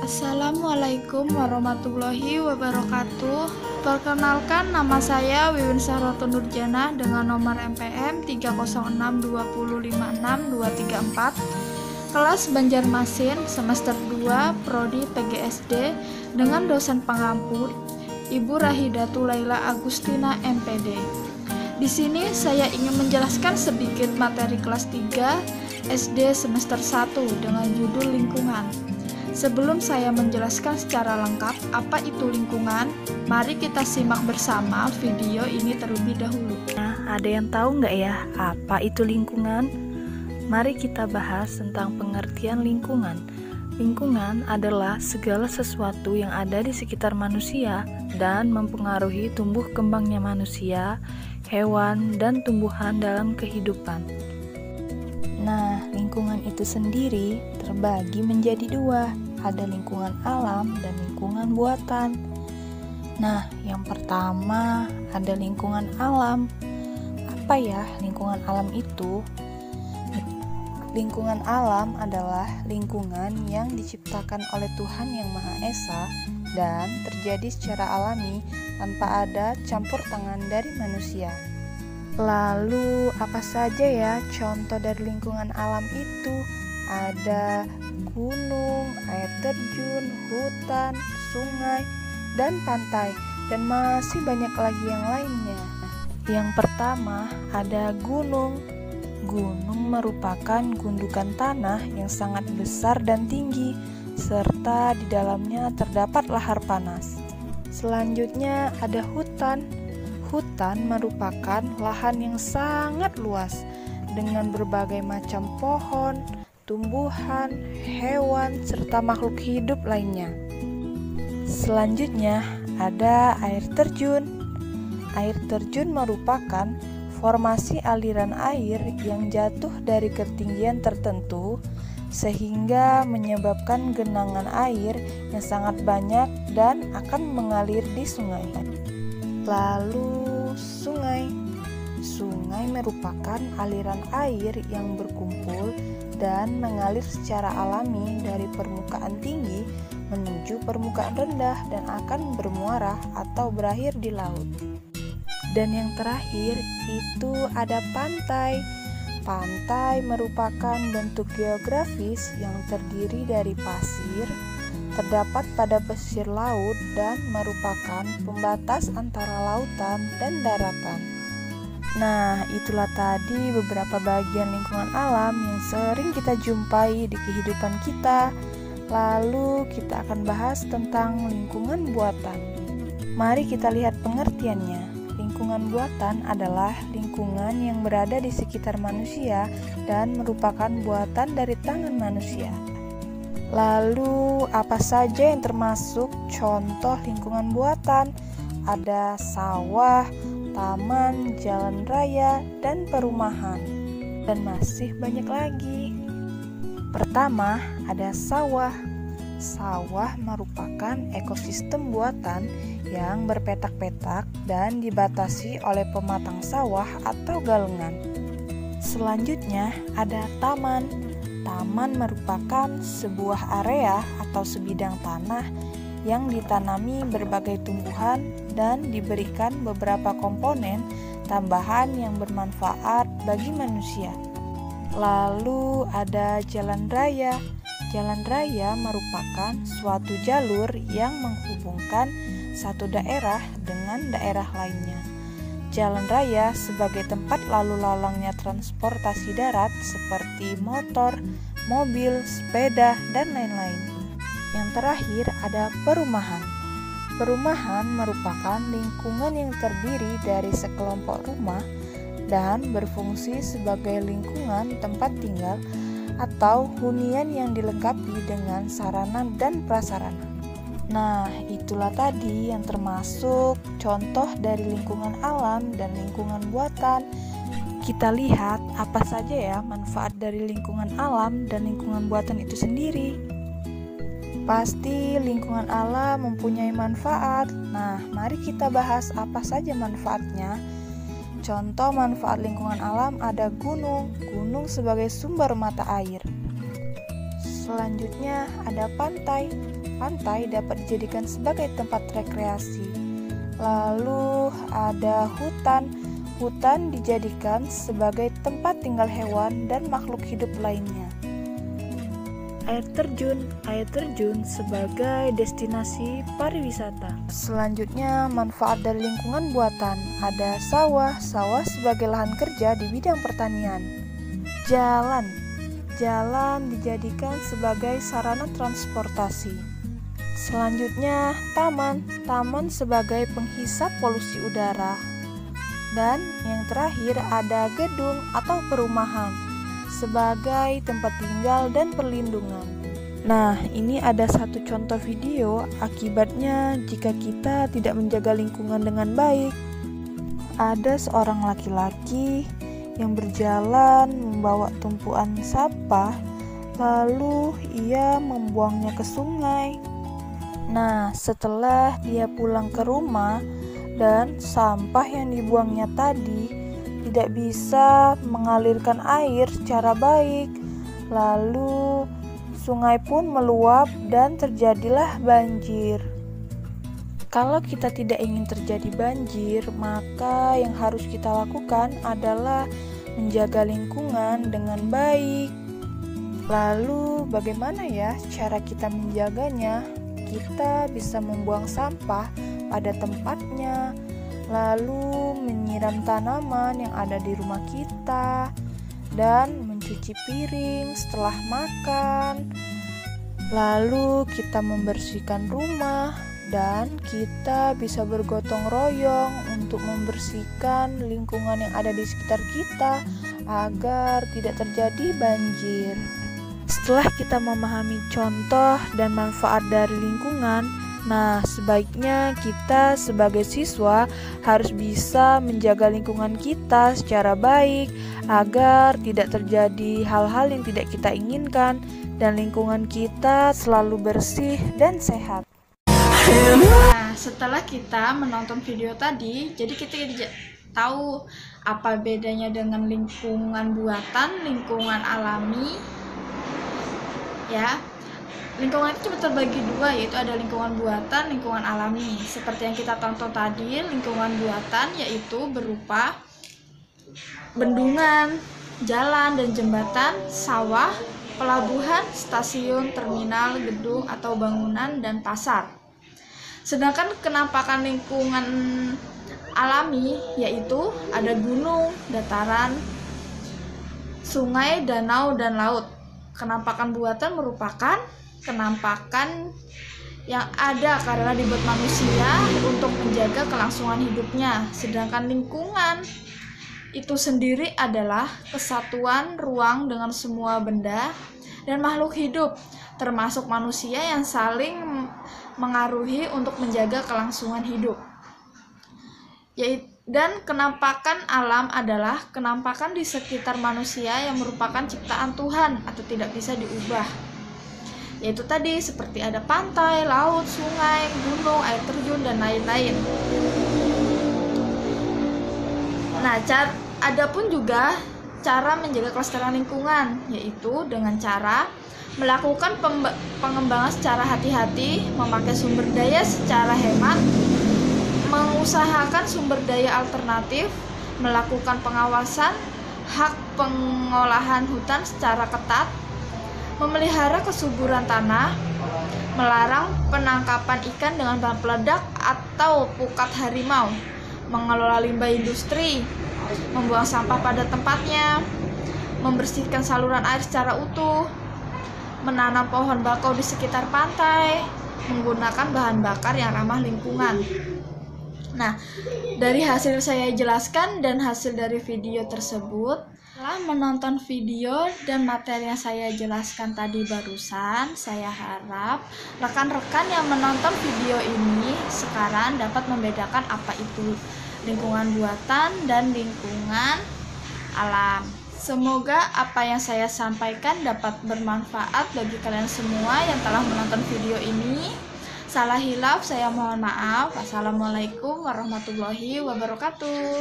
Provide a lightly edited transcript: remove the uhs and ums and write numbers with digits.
Assalamualaikum warahmatullahi wabarakatuh. Perkenalkan, nama saya Wiwin Sahroto Nurjana dengan nomor MPM 30620566234, kelas Banjarmasin, semester 2, Prodi PGSD, dengan dosen pengampu Ibu Rahidatu Laila Agustina MPD. Di sini saya ingin menjelaskan sedikit materi kelas 3 SD semester 1 dengan judul lingkungan. Sebelum saya menjelaskan secara lengkap apa itu lingkungan, mari kita simak bersama video ini terlebih dahulu. Nah, ada yang tahu nggak ya apa itu lingkungan? Mari kita bahas tentang pengertian lingkungan. Lingkungan adalah segala sesuatu yang ada di sekitar manusia dan mempengaruhi tumbuh kembangnya manusia, hewan, dan tumbuhan dalam kehidupan. Nah, lingkungan itu sendiri terbagi menjadi dua, ada lingkungan alam dan lingkungan buatan. Nah, yang pertama ada lingkungan alam. Apa ya lingkungan alam itu? Lingkungan alam adalah lingkungan yang diciptakan oleh Tuhan Yang Maha Esa dan terjadi secara alami tanpa ada campur tangan dari manusia. Lalu apa saja ya contoh dari lingkungan alam itu? Ada gunung, air terjun, hutan, sungai, dan pantai, dan masih banyak lagi yang lainnya. Yang pertama ada gunung. Gunung merupakan gundukan tanah yang sangat besar dan tinggi, serta di dalamnya terdapat lahar panas. Selanjutnya ada hutan. Hutan merupakan lahan yang sangat luas dengan berbagai macam pohon, tumbuhan, hewan, serta makhluk hidup lainnya. Selanjutnya ada air terjun. Air terjun merupakan formasi aliran air yang jatuh dari ketinggian tertentu sehingga menyebabkan genangan air yang sangat banyak dan akan mengalir di sungai. Lalu sungai. Sungai merupakan aliran air yang berkumpul dan mengalir secara alami dari permukaan tinggi menuju permukaan rendah dan akan bermuara atau berakhir di laut. Dan yang terakhir itu ada pantai. Pantai merupakan bentuk geografis yang terdiri dari pasir, terdapat pada pesisir laut dan merupakan pembatas antara lautan dan daratan. Nah, itulah tadi beberapa bagian lingkungan alam yang sering kita jumpai di kehidupan kita. Lalu kita akan bahas tentang lingkungan buatan. Mari kita lihat pengertiannya. Lingkungan buatan adalah lingkungan yang berada di sekitar manusia dan merupakan buatan dari tangan manusia. Lalu, apa saja yang termasuk contoh lingkungan buatan? Ada sawah, taman, jalan raya, dan perumahan. Dan masih banyak lagi. Pertama, ada sawah. Sawah merupakan ekosistem buatan yang berpetak-petak dan dibatasi oleh pematang sawah atau galungan. Selanjutnya, ada taman. Taman merupakan sebuah area atau sebidang tanah yang ditanami berbagai tumbuhan dan diberikan beberapa komponen tambahan yang bermanfaat bagi manusia. Lalu ada jalan raya. Jalan raya merupakan suatu jalur yang menghubungkan satu daerah dengan daerah lainnya. Jalan raya sebagai tempat lalu lalangnya transportasi darat seperti motor, mobil, sepeda, dan lain-lain. Yang terakhir ada perumahan. Perumahan merupakan lingkungan yang terdiri dari sekelompok rumah dan berfungsi sebagai lingkungan tempat tinggal atau hunian yang dilengkapi dengan sarana dan prasarana. Nah, itulah tadi yang termasuk contoh dari lingkungan alam dan lingkungan buatan. Kita lihat apa saja ya manfaat dari lingkungan alam dan lingkungan buatan itu sendiri. Pasti lingkungan alam mempunyai manfaat. Nah, mari kita bahas apa saja manfaatnya. Contoh manfaat lingkungan alam ada gunung. Gunung sebagai sumber mata air. Selanjutnya ada pantai. pantai dapat dijadikan sebagai tempat rekreasi. Lalu ada hutan. Hutan dijadikan sebagai tempat tinggal hewan dan makhluk hidup lainnya. Air terjun sebagai destinasi pariwisata. Selanjutnya, manfaat dari lingkungan buatan. Ada sawah sebagai lahan kerja di bidang pertanian. Jalan dijadikan sebagai sarana transportasi. Selanjutnya, taman sebagai penghisap polusi udara. Dan yang terakhir ada gedung atau perumahan sebagai tempat tinggal dan perlindungan. Nah, ini ada satu contoh video akibatnya jika kita tidak menjaga lingkungan dengan baik. Ada seorang laki-laki yang berjalan membawa tumpuan sampah, lalu ia membuangnya ke sungai. Nah, setelah dia pulang ke rumah dan sampah yang dibuangnya tadi tidak bisa mengalirkan air secara baik, lalu sungai pun meluap dan terjadilah banjir. Kalau kita tidak ingin terjadi banjir, maka yang harus kita lakukan adalah menjaga lingkungan dengan baik. Lalu bagaimana ya cara kita menjaganya? Kita bisa membuang sampah pada tempatnya, lalu menyiram tanaman yang ada di rumah kita, dan mencuci piring setelah makan. Lalu kita membersihkan rumah, dan kita bisa bergotong royong untuk membersihkan lingkungan yang ada di sekitar kita agar tidak terjadi banjir. Setelah kita memahami contoh dan manfaat dari lingkungan, nah, sebaiknya kita sebagai siswa harus bisa menjaga lingkungan kita secara baik agar tidak terjadi hal-hal yang tidak kita inginkan dan lingkungan kita selalu bersih dan sehat. Nah, setelah kita menonton video tadi, jadi kita tahu apa bedanya dengan lingkungan buatan, lingkungan alami. Ya. Lingkungan itu cuma terbagi dua, yaitu ada lingkungan buatan, lingkungan alami. Seperti yang kita tonton tadi, lingkungan buatan yaitu berupa bendungan, jalan dan jembatan, sawah, pelabuhan, stasiun, terminal, gedung atau bangunan, dan pasar. Sedangkan kenampakan lingkungan alami yaitu ada gunung, dataran, sungai, danau, dan laut. Kenampakan buatan merupakan kenampakan yang ada karena dibuat manusia untuk menjaga kelangsungan hidupnya. Sedangkan lingkungan itu sendiri adalah kesatuan ruang dengan semua benda dan makhluk hidup, termasuk manusia yang saling mengaruhi untuk menjaga kelangsungan hidup. Dan kenampakan alam adalah kenampakan di sekitar manusia yang merupakan ciptaan Tuhan atau tidak bisa diubah. Yaitu tadi seperti ada pantai, laut, sungai, gunung, air terjun, dan lain-lain. Nah, ada pun juga cara menjaga kelestarian lingkungan, yaitu dengan cara melakukan pengembangan secara hati-hati, memakai sumber daya secara hemat, mengusahakan sumber daya alternatif, melakukan pengawasan hak pengolahan hutan secara ketat, memelihara kesuburan tanah, melarang penangkapan ikan dengan bahan peledak atau pukat harimau, mengelola limbah industri, membuang sampah pada tempatnya, membersihkan saluran air secara utuh, menanam pohon bakau di sekitar pantai, menggunakan bahan bakar yang ramah lingkungan. Nah, dari hasil saya jelaskan dan hasil dari video tersebut, setelah menonton video dan materi yang saya jelaskan tadi barusan, saya harap rekan-rekan yang menonton video ini sekarang dapat membedakan apa itu lingkungan buatan dan lingkungan alam. Semoga apa yang saya sampaikan dapat bermanfaat bagi kalian semua yang telah menonton video ini. Salah hilaf saya mohon maaf. Wassalamualaikum warahmatullahi wabarakatuh.